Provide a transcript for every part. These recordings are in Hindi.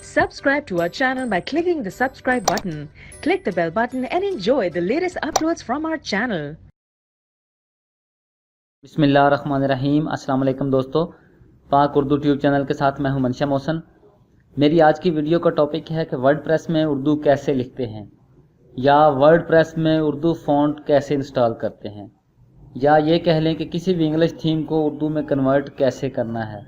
Subscribe to our channel by clicking the subscribe button. Click the bell button and enjoy the latest uploads from our channel. बिस्मिल्लाहिर्रहमानिर्रहीम। अस्सलाम वालेकुम दोस्तों, पाक उर्दू ट्यूब चैनल के साथ मैं हूं मनशा मोहसन। मेरी आज की वीडियो का टॉपिक है कि वर्डप्रेस में उर्दू कैसे लिखते हैं, या वर्डप्रेस में उर्दू फ़ॉन्ट कैसे इंस्टॉल करते हैं, या ये कह लें कि किसी भी इंग्लिश थीम को उर्दू में कन्वर्ट कैसे करना है।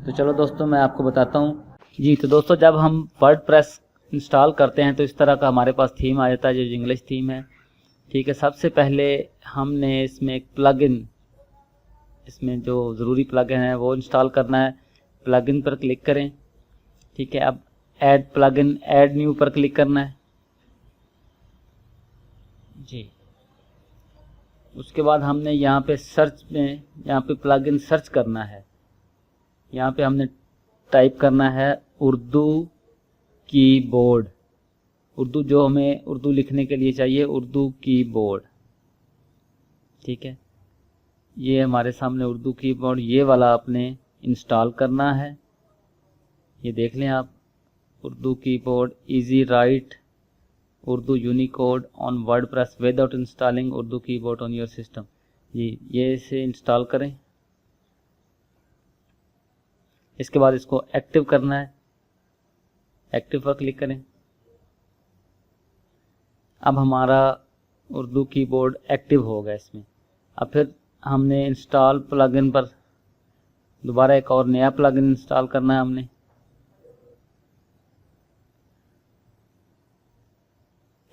तो चलो दोस्तों, मैं आपको बताता हूँ जी। तो दोस्तों, जब हम वर्डप्रेस इंस्टॉल करते हैं तो इस तरह का हमारे पास थीम आ जाता है, जो इंग्लिश थीम है। ठीक है, सबसे पहले हमने इसमें एक प्लगइन, इसमें जो ज़रूरी प्लगइन है वो इंस्टॉल करना है। प्लगइन पर क्लिक करें। ठीक है, अब ऐड प्लगइन, ऐड न्यू पर क्लिक करना है जी। उसके बाद हमने यहाँ पे सर्च में, यहाँ पे प्लगइन सर्च करना है। यहाँ पे हमने टाइप करना है उर्दू कीबोर्ड। उर्दू जो हमें उर्दू लिखने के लिए चाहिए, उर्दू कीबोर्ड। ठीक है, ये हमारे सामने उर्दू कीबोर्ड, ये वाला आपने इंस्टॉल करना है। ये देख लें आप, Urdu keyboard easy write Urdu Unicode on WordPress without installing Urdu keyboard on your system. जी, ये इसे इंस्टॉल करें। इसके बाद इसको एक्टिव करना है, एक्टिव पर क्लिक करें। अब हमारा उर्दू कीबोर्ड एक्टिव हो गया इसमें। अब फिर हमने इंस्टॉल प्लगइन पर दोबारा एक और नया प्लगइन इंस्टॉल करना है हमने।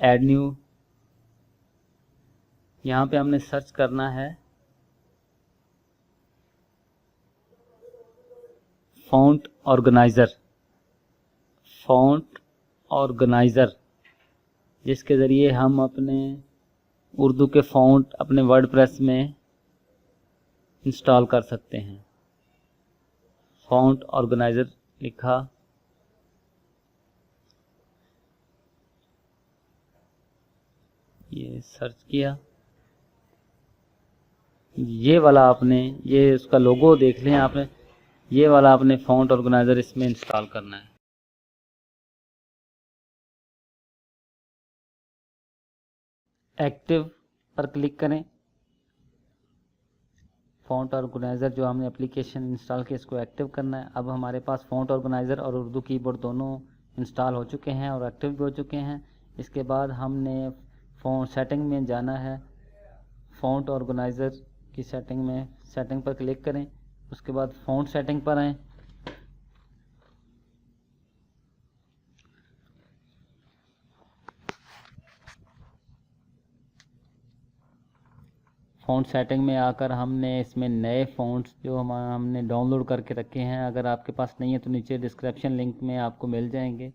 ऐड न्यू, यहाँ पे हमने सर्च करना है फ़ॉन्ट ऑर्गेनाइज़र। फ़ॉन्ट ऑर्गेनाइज़र, जिसके ज़रिए हम अपने उर्दू के फ़ॉन्ट अपने वर्डप्रेस में इंस्टॉल कर सकते हैं। फ़ॉन्ट ऑर्गेनाइज़र लिखा, ये सर्च किया, ये वाला आपने, ये उसका लोगो देख लें आपने, ये वाला आपने फ़ॉन्ट ऑर्गेनाइज़र इसमें इंस्टॉल करना है। एक्टिव पर क्लिक करें। फ़ॉन्ट ऑर्गेनाइज़र जो हमने एप्लीकेशन इंस्टॉल किया, इसको एक्टिव करना है। अब हमारे पास फ़ॉन्ट ऑर्गेनाइज़र और उर्दू कीबोर्ड दोनों इंस्टॉल हो चुके हैं और एक्टिव भी हो चुके हैं। इसके बाद हमने फ़ॉन्ट सेटिंग में जाना है। फ़ॉन्ट ऑर्गेनाइज़र की सेटिंग में, सेटिंग पर क्लिक करें। उसके बाद फ़ॉन्ट सेटिंग पर आएँ। फ़ॉन्ट सेटिंग में आकर हमने इसमें नए फ़ॉन्ट्स जो हमने डाउनलोड करके रखे हैं, अगर आपके पास नहीं है तो नीचे डिस्क्रिप्शन लिंक में आपको मिल जाएंगे।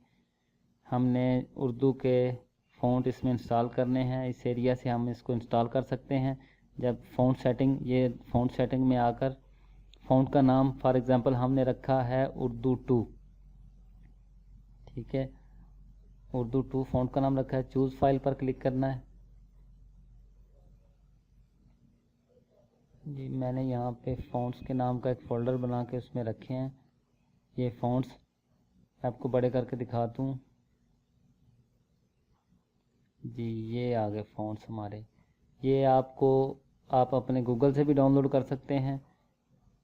हमने उर्दू के फ़ॉन्ट इसमें इंस्टॉल करने हैं। इस एरिया से हम इसको इंस्टॉल कर सकते हैं। जब फ़ॉन्ट सेटिंग, ये फ़ॉन्ट सेटिंग में आकर फ़ॉन्ट का नाम फॉर एग्ज़ाम्पल हमने रखा है उर्दू 2। ठीक है, उर्दू 2 फ़ॉन्ट का नाम रखा है। चूज़ फाइल पर क्लिक करना है जी। मैंने यहाँ पे फ़ॉन्ट्स के नाम का एक फ़ोल्डर बना के उसमें रखे हैं। ये फ़ॉन्ट्स आपको बड़े करके दिखाता हूँ जी। ये आ गए फ़ॉन्ट्स हमारे। ये आप अपने गूगल से भी डाउनलोड कर सकते हैं।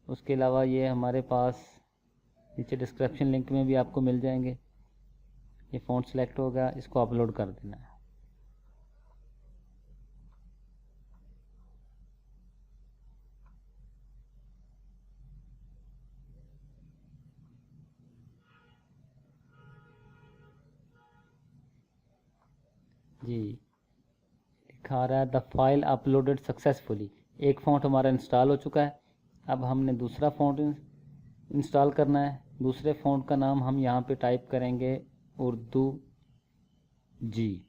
उसके अलावा ये हमारे पास नीचे डिस्क्रिप्शन लिंक में भी आपको मिल जाएंगे। ये फ़ॉन्ट सेलेक्ट हो गया, इसको अपलोड कर देना है। जी, दिखा रहा है द फाइल अपलोडेड सक्सेसफुली। एक फ़ॉन्ट हमारा इंस्टॉल हो चुका है। अब हमने दूसरा फ़ॉन्ट इंस्टॉल करना है। दूसरे फ़ॉन्ट का नाम हम यहाँ पे टाइप करेंगे उर्दू जी।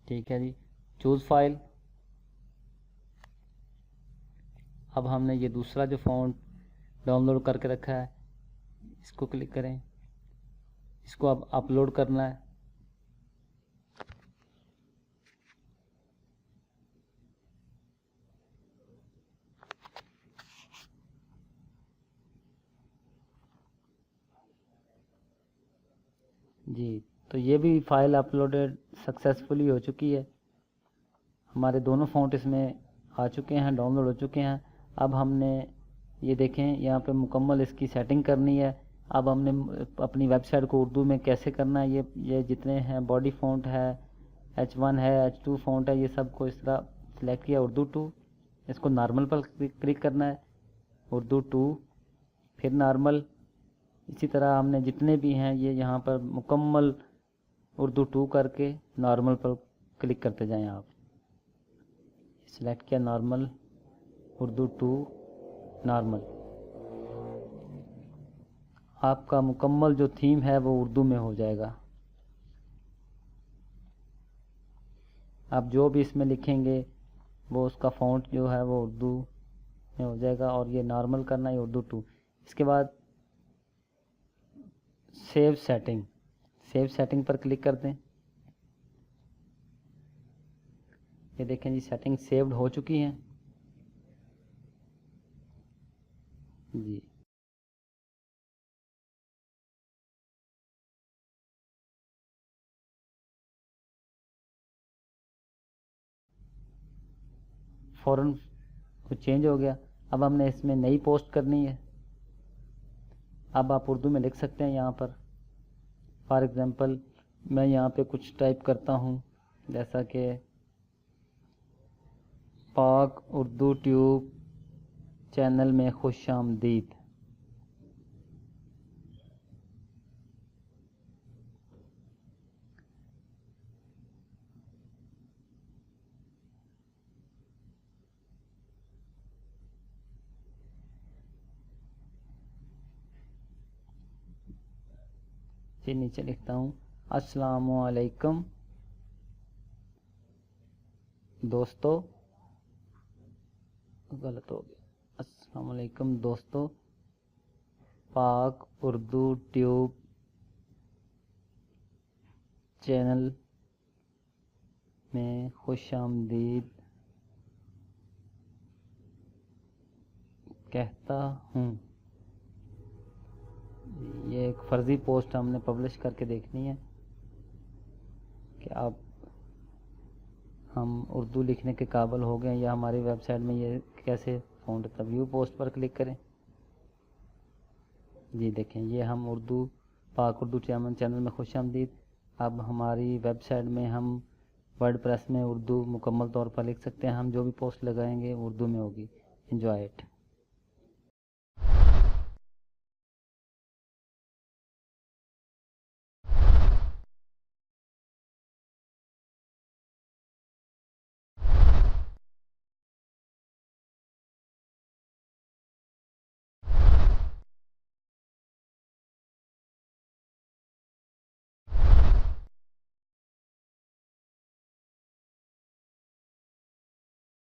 ठीक है जी, चूज़ फाइल। अब हमने ये दूसरा जो फ़ॉन्ट डाउनलोड करके रखा है, इसको क्लिक करें। इसको अब अपलोड करना है। जी। तो ये भी फाइल अपलोडेड सक्सेसफुली हो चुकी है। हमारे दोनों फ़ॉन्ट इसमें आ चुके हैं, डाउनलोड हो चुके हैं। अब हमने ये देखें यहाँ पे मुकम्मल इसकी सेटिंग करनी है। अब हमने अपनी वेबसाइट को उर्दू में कैसे करना है, ये जितने हैं बॉडी फ़ॉन्ट है, H1 है, H2 फ़ॉन्ट है, ये सब को इस तरह सिलेक्ट किया उर्दू 2। इसको नॉर्मल पर क्लिक करना है, उर्दू 2 फिर नॉर्मल। इसी तरह हमने जितने भी हैं ये यहाँ पर मुकम्मल उर्दू 2 करके नॉर्मल पर क्लिक करते जाएं। आप सिलेक्ट किया नॉर्मल, उर्दू 2 नॉर्मल। आपका मुकम्मल जो थीम है वो उर्दू में हो जाएगा। आप जो भी इसमें लिखेंगे वो उसका फ़ॉन्ट जो है वो उर्दू में हो जाएगा। और ये नॉर्मल करना है उर्दू 2। इसके बाद सेव सेटिंग पर क्लिक कर दें। ये देखें जी, सेटिंग सेव्ड हो चुकी हैं जी। फ़ौरन कुछ चेंज हो गया। अब हमने इसमें नई पोस्ट करनी है। अब आप उर्दू में लिख सकते हैं यहाँ पर। फॉर एग्ज़ाम्पल मैं यहाँ पे कुछ टाइप करता हूँ, जैसा कि पाक उर्दू ट्यूब चैनल में खुश आमदीद। फिर नीचे लिखता हूँ अस्सलामुअलैकुम दोस्तों, गलत हो गया, अस्सलामुअलैकुम दोस्तों, पाक उर्दू ट्यूब चैनल में खुश आमदीद कहता हूँ। ये एक फ़र्ज़ी पोस्ट हमने पब्लिश करके देखनी है कि अब हम उर्दू लिखने के काबिल हो गए या हमारी वेबसाइट में ये कैसे फ़ॉन्ट था। व्यू पोस्ट पर क्लिक करें जी। देखें ये हम उर्दू पाक उर्दू चैनल में खुश आमदीद। अब हमारी वेबसाइट में हम वर्डप्रेस में उर्दू मुकम्मल तौर पर लिख सकते हैं। हम जो भी पोस्ट लगाएंगे उर्दू में होगी। Enjoy it.